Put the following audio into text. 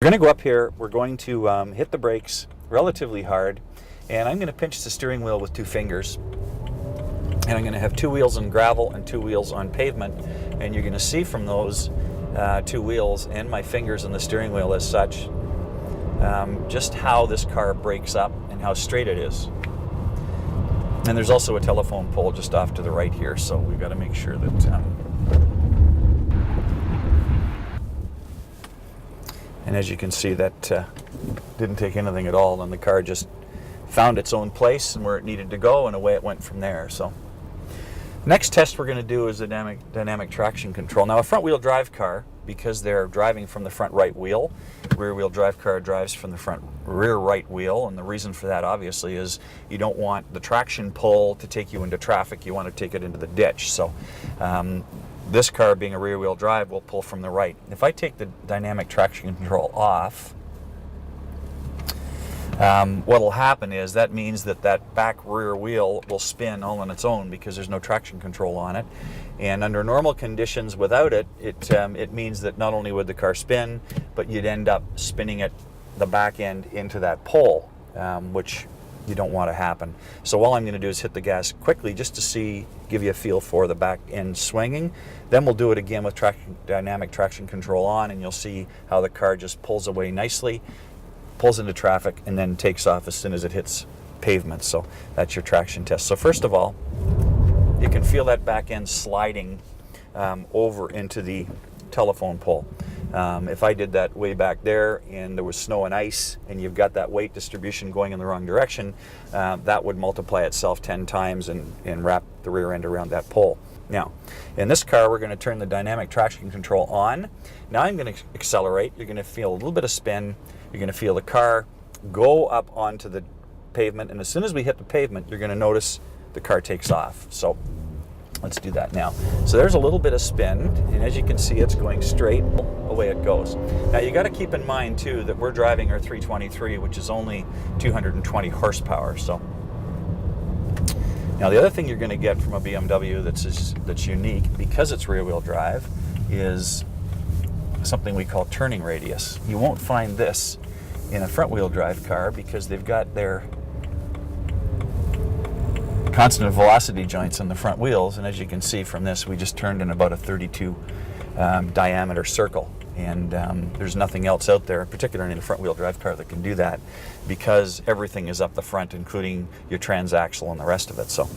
We're going to go up here, we're going to hit the brakes relatively hard, and I'm going to pinch the steering wheel with 2 fingers. And I'm going to have 2 wheels on gravel and 2 wheels on pavement, and you're going to see from those 2 wheels and my fingers on the steering wheel as such just how this car breaks up and how straight it is. And there's also a telephone pole just off to the right here, so we've got to make sure that and as you can see, that didn't take anything at all, and the car just found its own place and where it needed to go, and away it went from there. So next test we're going to do is the dynamic traction control. Now a front wheel drive car, because they're driving from the front right wheel, rear wheel drive car drives from the front rear right wheel, and the reason for that obviously is you don't want the traction pull to take you into traffic, you want to take it into the ditch. So this car, being a rear wheel drive, will pull from the right. If I take the dynamic traction control off, what will happen is that means that that back rear wheel will spin all on its own because there's no traction control on it. And under normal conditions without it, it means that not only would the car spin, but you'd end up spinning it, the back end, into that pole, which you don't want to happen. So all I'm going to do is hit the gas quickly just to give you a feel for the back end swinging. Then we'll do it again with dynamic traction control on, and you'll see how the car just pulls away nicely, pulls into traffic, and then takes off as soon as it hits pavement. So that's your traction test. So first of all, you can feel that back end sliding over into the telephone pole. If I did that way back there and there was snow and ice and you've got that weight distribution going in the wrong direction, that would multiply itself 10 times and wrap the rear end around that pole. Now, in this car, we're going to turn the dynamic traction control on. Now I'm going to accelerate. You're going to feel a little bit of spin. You're going to feel the car go up onto the pavement, and as soon as we hit the pavement, you're going to notice the car takes off. So let's do that now. So there's a little bit of spin, and as you can see, it's going straight, away it goes. Now you got to keep in mind too that we're driving our 323, which is only 220 horsepower. So now the other thing you're going to get from a BMW that's unique, because it's rear-wheel drive, is something we call turning radius. You won't find this in a front-wheel drive car because they've got their constant velocity joints on the front wheels, and as you can see from this, we just turned in about a 32 diameter circle, and there's nothing else out there, particularly in a front wheel drive car, that can do that because everything is up the front, including your transaxle and the rest of it. So